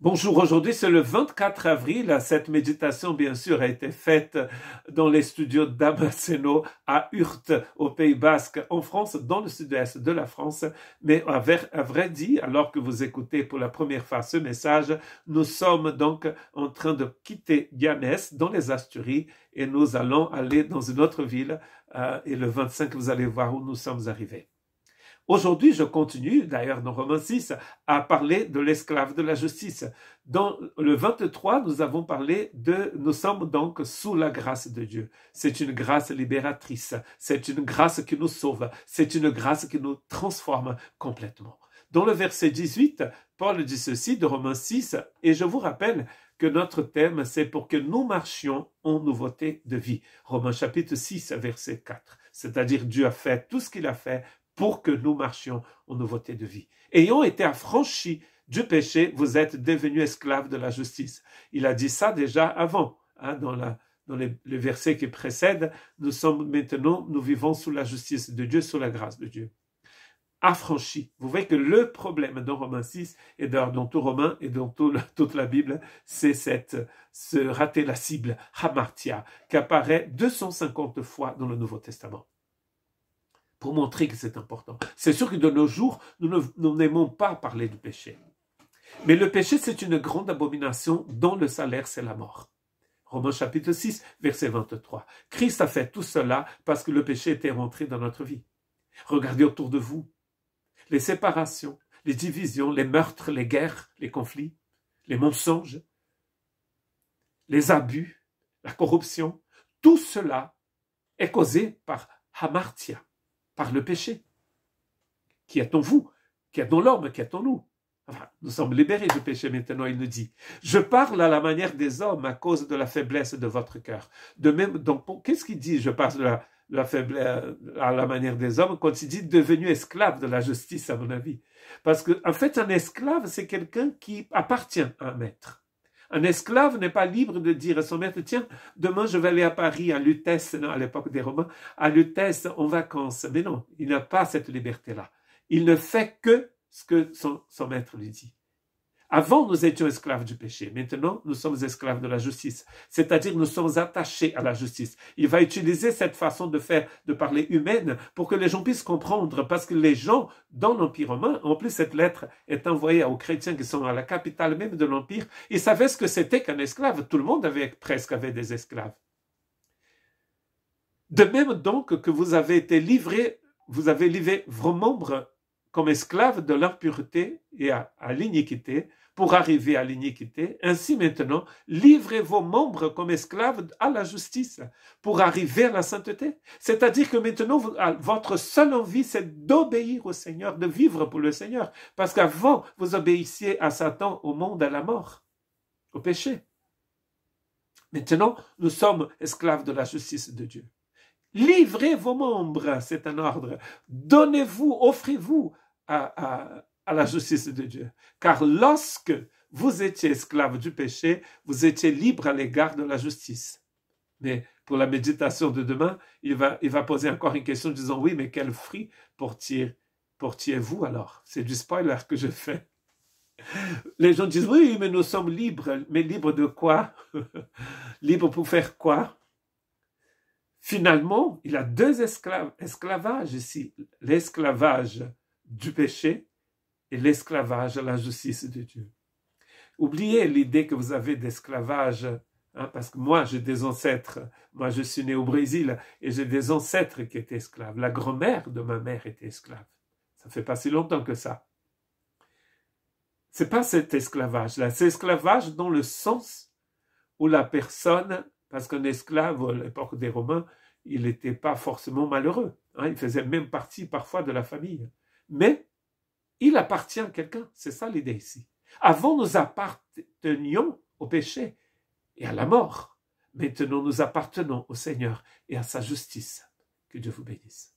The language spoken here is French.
Bonjour, aujourd'hui c'est le 24 avril. Cette méditation, bien sûr, a été faite dans les studios d'Amaseno à Urt, au Pays Basque, en France, dans le sud-est de la France. Mais à vrai dit, alors que vous écoutez pour la première fois ce message, nous sommes donc en train de quitter Yanès dans les Asturies et nous allons aller dans une autre ville. Et le 25, vous allez voir où nous sommes arrivés. Aujourd'hui, je continue, d'ailleurs dans Romains 6, à parler de l'esclave de la justice. Dans le 23, nous avons parlé nous sommes donc sous la grâce de Dieu. C'est une grâce libératrice, c'est une grâce qui nous sauve, c'est une grâce qui nous transforme complètement. Dans le verset 18, Paul dit ceci de Romains 6, et je vous rappelle que notre thème, c'est pour que nous marchions en nouveauté de vie. Romains chapitre 6, verset 4. C'est-à-dire Dieu a fait tout ce qu'il a fait pour que nous marchions en nouveauté de vie. Ayant été affranchis du péché, vous êtes devenus esclaves de la justice. Il a dit ça déjà avant, dans les versets qui précèdent. Nous vivons sous la justice de Dieu, sous la grâce de Dieu. Affranchis. Vous voyez que le problème dans Romains 6 et dans tout Romain et dans toute la Bible, c'est ce rater la cible, hamartia, qui apparaît 250 fois dans le Nouveau Testament, pour montrer que c'est important. C'est sûr que de nos jours, nous n'aimons pas parler du péché. Mais le péché, c'est une grande abomination dont le salaire, c'est la mort. Romains chapitre 6, verset 23. Christ a fait tout cela parce que le péché était rentré dans notre vie. Regardez autour de vous. Les séparations, les divisions, les meurtres, les guerres, les conflits, les mensonges, les abus, la corruption, tout cela est causé par hamartia, par le péché, qui est en vous, qui est dans l'homme, qui est en nous. Enfin, nous sommes libérés du péché maintenant, il nous dit. Je parle à la manière des hommes à cause de la faiblesse de votre cœur. De même, donc, qu'est-ce qu'il dit? Je parle de la faiblesse à la manière des hommes quand il dit devenu esclave de la justice, à mon avis. Parce que, en fait, un esclave, c'est quelqu'un qui appartient à un maître. Un esclave n'est pas libre de dire à son maître, tiens, demain je vais aller à Paris, à Lutèce, à l'époque des Romains, à Lutèce en vacances. Mais non, il n'a pas cette liberté-là. Il ne fait que ce que son maître lui dit. Avant, nous étions esclaves du péché. Maintenant, nous sommes esclaves de la justice. C'est-à-dire, nous sommes attachés à la justice. Il va utiliser cette façon de parler humaine pour que les gens puissent comprendre. Parce que les gens, dans l'Empire romain, en plus, cette lettre est envoyée aux chrétiens qui sont à la capitale même de l'Empire. Ils savaient ce que c'était qu'un esclave. Tout le monde presque avait des esclaves. De même donc que vous avez livré vos membres comme esclaves de l'impureté et à l'iniquité, pour arriver à l'iniquité. Ainsi maintenant, livrez vos membres comme esclaves à la justice, pour arriver à la sainteté. C'est-à-dire que maintenant, votre seule envie, c'est d'obéir au Seigneur, de vivre pour le Seigneur. Parce qu'avant, vous obéissiez à Satan, au monde, à la mort, au péché. Maintenant, nous sommes esclaves de la justice de Dieu. Livrez vos membres, c'est un ordre. Donnez-vous, offrez-vous à la justice de Dieu. Car lorsque vous étiez esclave du péché, vous étiez libre à l'égard de la justice. Mais pour la méditation de demain, il va poser encore une question disant, oui, mais quel fruit portiez-vous alors? C'est du spoiler que je fais. Les gens disent, oui, mais nous sommes libres. Mais libres de quoi? Libres pour faire quoi? Finalement, il y a deux esclavages ici. L'esclavage du péché et l'esclavage à la justice de Dieu. Oubliez l'idée que vous avez d'esclavage, parce que moi, j'ai des ancêtres. Moi, je suis né au Brésil et j'ai des ancêtres qui étaient esclaves. La grand-mère de ma mère était esclave. Ça fait pas si longtemps que ça. C'est pas cet esclavage-là. C'est esclavage dans le sens où la personne, parce qu'un esclave, à l'époque des Romains, il n'était pas forcément malheureux. Il faisait même partie parfois de la famille. Mais il appartient à quelqu'un. C'est ça l'idée ici. Avant, nous appartenions au péché et à la mort. Maintenant, nous appartenons au Seigneur et à sa justice. Que Dieu vous bénisse.